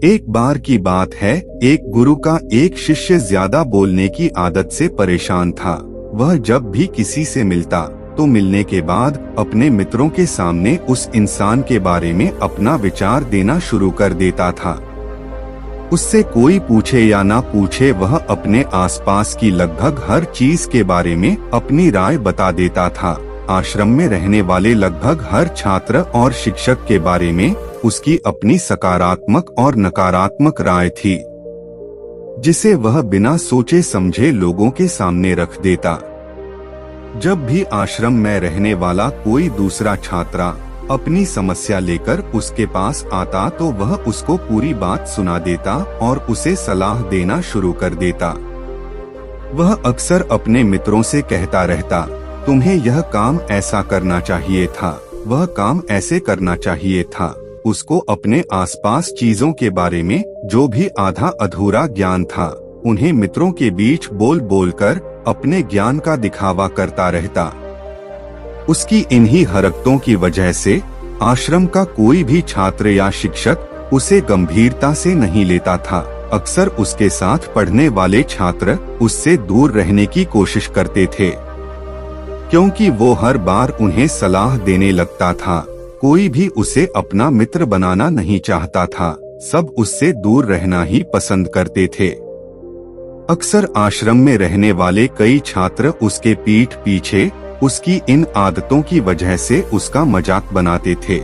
एक बार की बात है, एक गुरु का एक शिष्य ज्यादा बोलने की आदत से परेशान था। वह जब भी किसी से मिलता तो मिलने के बाद अपने मित्रों के सामने उस इंसान के बारे में अपना विचार देना शुरू कर देता था। उससे कोई पूछे या ना पूछे, वह अपने आसपास की लगभग हर चीज के बारे में अपनी राय बता देता था। आश्रम में रहने वाले लगभग हर छात्र और शिक्षक के बारे में उसकी अपनी सकारात्मक और नकारात्मक राय थी, जिसे वह बिना सोचे समझे लोगों के सामने रख देता। जब भी आश्रम में रहने वाला कोई दूसरा छात्रा अपनी समस्या लेकर उसके पास आता तो वह उसको पूरी बात सुना देता और उसे सलाह देना शुरू कर देता। वह अक्सर अपने मित्रों से कहता रहता, तुम्हें यह काम ऐसा करना चाहिए था, वह काम ऐसे करना चाहिए था। उसको अपने आसपास चीजों के बारे में जो भी आधा अधूरा ज्ञान था, उन्हें मित्रों के बीच बोल बोलकर अपने ज्ञान का दिखावा करता रहता। उसकी इन्हीं हरकतों की वजह से आश्रम का कोई भी छात्र या शिक्षक उसे गंभीरता से नहीं लेता था। अक्सर उसके साथ पढ़ने वाले छात्र उससे दूर रहने की कोशिश करते थे, क्योंकि वो हर बार उन्हें सलाह देने लगता था। कोई भी उसे अपना मित्र बनाना नहीं चाहता था, सब उससे दूर रहना ही पसंद करते थे। अक्सर आश्रम में रहने वाले कई छात्र उसके पीठ पीछे उसकी इन आदतों की वजह से उसका मजाक बनाते थे।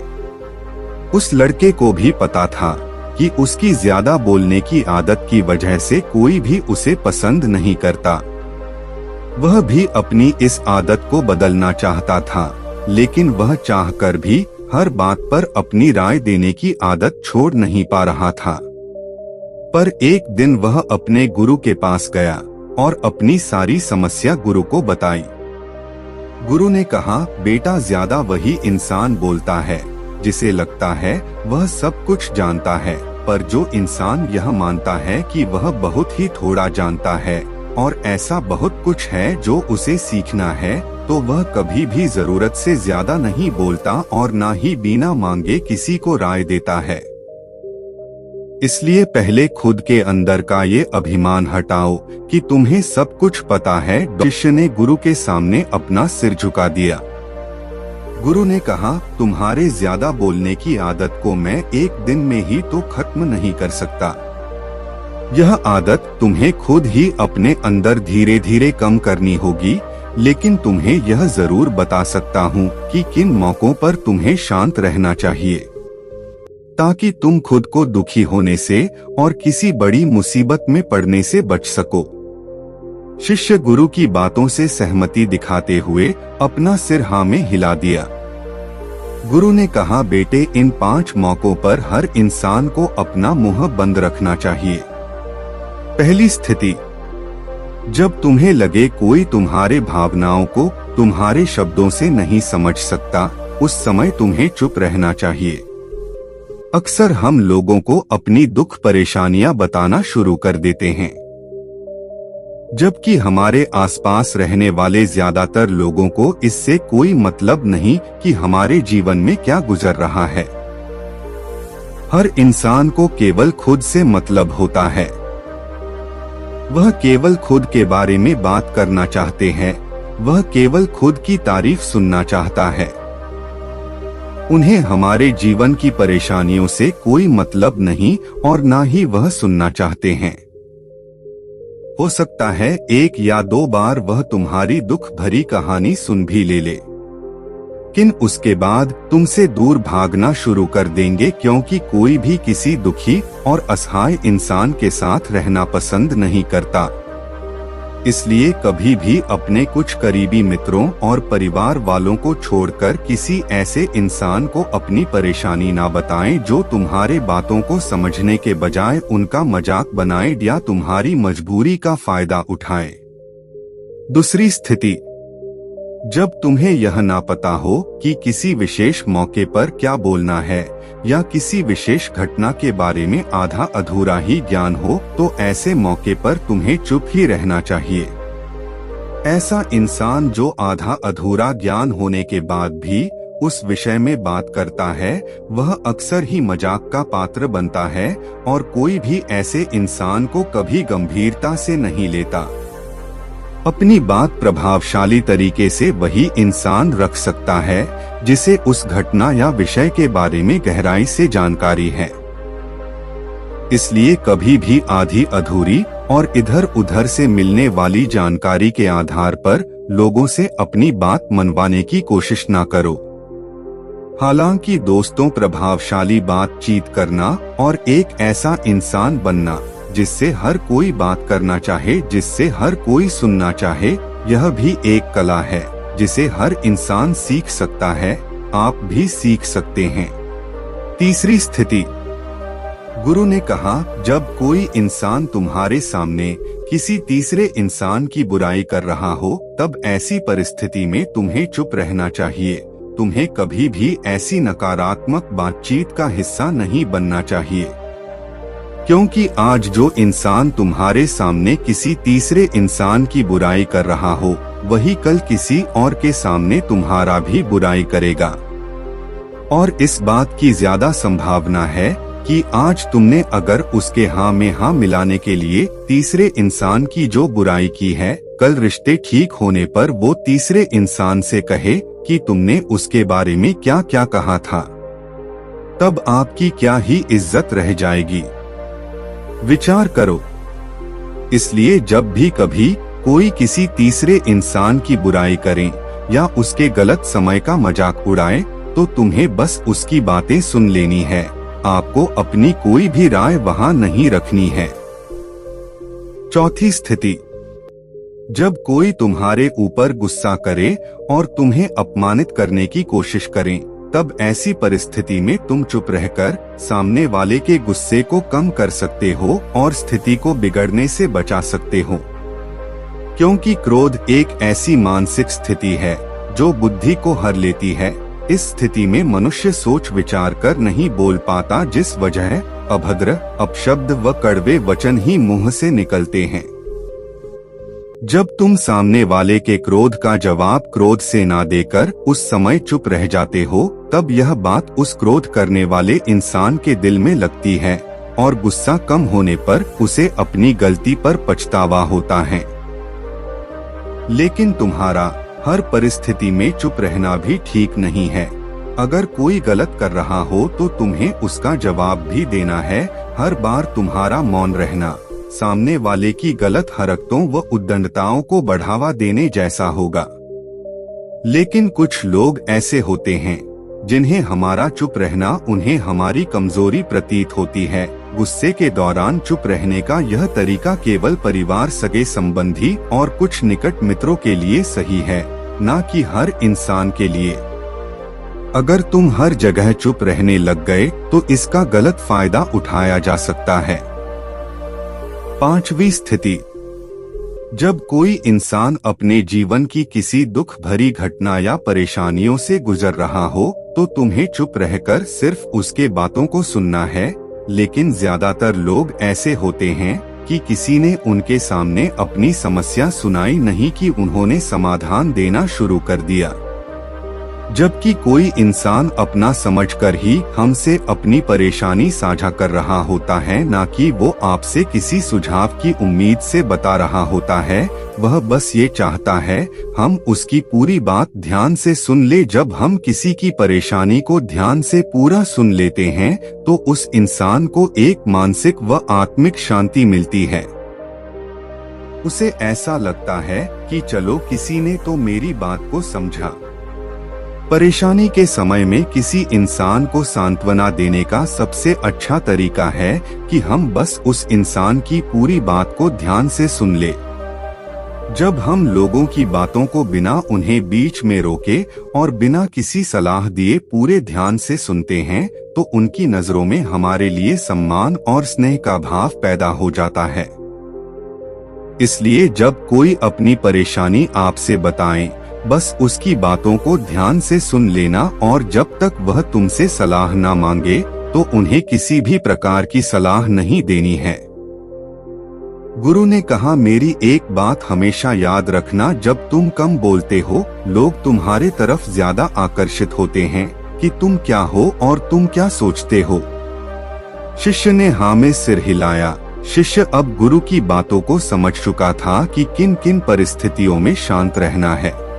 उस लड़के को भी पता था कि उसकी ज्यादा बोलने की आदत की वजह से कोई भी उसे पसंद नहीं करता। वह भी अपनी इस आदत को बदलना चाहता था, लेकिन वह चाहकर भी हर बात पर अपनी राय देने की आदत छोड़ नहीं पा रहा था। पर एक दिन वह अपने गुरु के पास गया और अपनी सारी समस्या गुरु को बताई। गुरु ने कहा, बेटा, ज्यादा वही इंसान बोलता है जिसे लगता है वह सब कुछ जानता है, पर जो इंसान यह मानता है कि वह बहुत ही थोड़ा जानता है और ऐसा बहुत कुछ है जो उसे सीखना है, तो वह कभी भी जरूरत से ज्यादा नहीं बोलता और ना ही बिना मांगे किसी को राय देता है। इसलिए पहले खुद के अंदर का ये अभिमान हटाओ कि तुम्हें सब कुछ पता है। शिष्य ने गुरु के सामने अपना सिर झुका दिया। गुरु ने कहा, तुम्हारे ज्यादा बोलने की आदत को मैं एक दिन में ही तो खत्म नहीं कर सकता। यह आदत तुम्हें खुद ही अपने अंदर धीरे धीरे कम करनी होगी, लेकिन तुम्हें यह जरूर बता सकता हूँ कि किन मौकों पर तुम्हें शांत रहना चाहिए, ताकि तुम खुद को दुखी होने से और किसी बड़ी मुसीबत में पड़ने से बच सको। शिष्य गुरु की बातों से सहमति दिखाते हुए अपना सिर हाँ में हिला दिया। गुरु ने कहा, बेटे, इन 5 मौकों पर हर इंसान को अपना मुंह बंद रखना चाहिए। पहली स्थिति, जब तुम्हें लगे कोई तुम्हारे भावनाओं को तुम्हारे शब्दों से नहीं समझ सकता, उस समय तुम्हें चुप रहना चाहिए। अक्सर हम लोगों को अपनी दुख परेशानियां बताना शुरू कर देते हैं, जबकि हमारे आसपास रहने वाले ज्यादातर लोगों को इससे कोई मतलब नहीं कि हमारे जीवन में क्या गुजर रहा है। हर इंसान को केवल खुद से मतलब होता है। वह केवल खुद के बारे में बात करना चाहते हैं, वह केवल खुद की तारीफ सुनना चाहता है। उन्हें हमारे जीवन की परेशानियों से कोई मतलब नहीं और ना ही वह सुनना चाहते हैं। हो सकता है 1 या 2 बार वह तुम्हारी दुख भरी कहानी सुन भी ले, लेकिन उसके बाद तुमसे दूर भागना शुरू कर देंगे, क्योंकि कोई भी किसी दुखी और असहाय इंसान के साथ रहना पसंद नहीं करता। इसलिए कभी भी अपने कुछ करीबी मित्रों और परिवार वालों को छोड़कर किसी ऐसे इंसान को अपनी परेशानी ना बताएं जो तुम्हारे बातों को समझने के बजाय उनका मजाक बनाए या तुम्हारी मजबूरी का फायदा उठाए। दूसरी स्थिति, जब तुम्हें यह ना पता हो कि किसी विशेष मौके पर क्या बोलना है या किसी विशेष घटना के बारे में आधा अधूरा ही ज्ञान हो, तो ऐसे मौके पर तुम्हें चुप ही रहना चाहिए। ऐसा इंसान जो आधा अधूरा ज्ञान होने के बाद भी उस विषय में बात करता है वह अक्सर ही मजाक का पात्र बनता है और कोई भी ऐसे इंसान को कभी गंभीरता से नहीं लेता। अपनी बात प्रभावशाली तरीके से वही इंसान रख सकता है जिसे उस घटना या विषय के बारे में गहराई से जानकारी है। इसलिए कभी भी आधी अधूरी और इधर उधर से मिलने वाली जानकारी के आधार पर लोगों से अपनी बात मनवाने की कोशिश ना करो। हालांकि दोस्तों, प्रभावशाली बातचीत करना और एक ऐसा इंसान बनना जिससे हर कोई बात करना चाहे, जिससे हर कोई सुनना चाहे, यह भी एक कला है जिसे हर इंसान सीख सकता है। आप भी सीख सकते हैं। तीसरी स्थिति, गुरु ने कहा, जब कोई इंसान तुम्हारे सामने किसी तीसरे इंसान की बुराई कर रहा हो तब ऐसी परिस्थिति में तुम्हें चुप रहना चाहिए। तुम्हें कभी भी ऐसी नकारात्मक बातचीत का हिस्सा नहीं बनना चाहिए, क्योंकि आज जो इंसान तुम्हारे सामने किसी तीसरे इंसान की बुराई कर रहा हो वही कल किसी और के सामने तुम्हारा भी बुराई करेगा। और इस बात की ज्यादा संभावना है कि आज तुमने अगर उसके हाँ में हाँ मिलाने के लिए तीसरे इंसान की जो बुराई की है, कल रिश्ते ठीक होने पर वो तीसरे इंसान से कहे कि तुमने उसके बारे में क्या क्या कहा था, तब आपकी क्या ही इज्जत रह जाएगी। विचार करो। इसलिए जब भी कभी कोई किसी तीसरे इंसान की बुराई करे या उसके गलत समय का मजाक उड़ाए तो तुम्हें बस उसकी बातें सुन लेनी है। आपको अपनी कोई भी राय वहां नहीं रखनी है। चौथी स्थिति, जब कोई तुम्हारे ऊपर गुस्सा करे और तुम्हें अपमानित करने की कोशिश करे, तब ऐसी परिस्थिति में तुम चुप रहकर सामने वाले के गुस्से को कम कर सकते हो और स्थिति को बिगड़ने से बचा सकते हो। क्योंकि क्रोध एक ऐसी मानसिक स्थिति है जो बुद्धि को हर लेती है। इस स्थिति में मनुष्य सोच विचार कर नहीं बोल पाता, जिस वजह अभद्र, अपशब्द व कड़वे वचन ही मुंह से निकलते हैं। जब तुम सामने वाले के क्रोध का जवाब क्रोध से ना देकर उस समय चुप रह जाते हो, तब यह बात उस क्रोध करने वाले इंसान के दिल में लगती है और गुस्सा कम होने पर उसे अपनी गलती पर पछतावा होता है। लेकिन तुम्हारा हर परिस्थिति में चुप रहना भी ठीक नहीं है। अगर कोई गलत कर रहा हो तो तुम्हें उसका जवाब भी देना है। हर बार तुम्हारा मौन रहना सामने वाले की गलत हरकतों व उद्दंडताओं को बढ़ावा देने जैसा होगा। लेकिन कुछ लोग ऐसे होते हैं जिन्हें हमारा चुप रहना उन्हें हमारी कमजोरी प्रतीत होती है। गुस्से के दौरान चुप रहने का यह तरीका केवल परिवार, सगे संबंधी और कुछ निकट मित्रों के लिए सही है, न कि हर इंसान के लिए। अगर तुम हर जगह चुप रहने लग गए तो इसका गलत फायदा उठाया जा सकता है। पांचवी स्थिति, जब कोई इंसान अपने जीवन की किसी दुख भरी घटना या परेशानियों से गुजर रहा हो तो तुम्हें चुप रहकर सिर्फ उसके बातों को सुनना है। लेकिन ज्यादातर लोग ऐसे होते हैं कि किसी ने उनके सामने अपनी समस्या सुनाई नहीं कि उन्होंने समाधान देना शुरू कर दिया। जबकि कोई इंसान अपना समझकर ही हमसे अपनी परेशानी साझा कर रहा होता है, ना कि वो आपसे किसी सुझाव की उम्मीद से बता रहा होता है। वह बस ये चाहता है हम उसकी पूरी बात ध्यान से सुन ले। जब हम किसी की परेशानी को ध्यान से पूरा सुन लेते हैं तो उस इंसान को एक मानसिक व आत्मिक शांति मिलती है। उसे ऐसा लगता है कि चलो किसी ने तो मेरी बात को समझा। परेशानी के समय में किसी इंसान को सांत्वना देने का सबसे अच्छा तरीका है कि हम बस उस इंसान की पूरी बात को ध्यान से सुन ले। जब हम लोगों की बातों को बिना उन्हें बीच में रोके और बिना किसी सलाह दिए पूरे ध्यान से सुनते हैं तो उनकी नजरों में हमारे लिए सम्मान और स्नेह का भाव पैदा हो जाता है। इसलिए जब कोई अपनी परेशानी आपसे बताए, बस उसकी बातों को ध्यान से सुन लेना और जब तक वह तुमसे सलाह ना मांगे तो उन्हें किसी भी प्रकार की सलाह नहीं देनी है। गुरु ने कहा, मेरी एक बात हमेशा याद रखना, जब तुम कम बोलते हो लोग तुम्हारे तरफ ज्यादा आकर्षित होते हैं कि तुम क्या हो और तुम क्या सोचते हो। शिष्य ने हाँ में सिर हिलाया। शिष्य अब गुरु की बातों को समझ चुका था कि किन किन परिस्थितियों में शांत रहना है।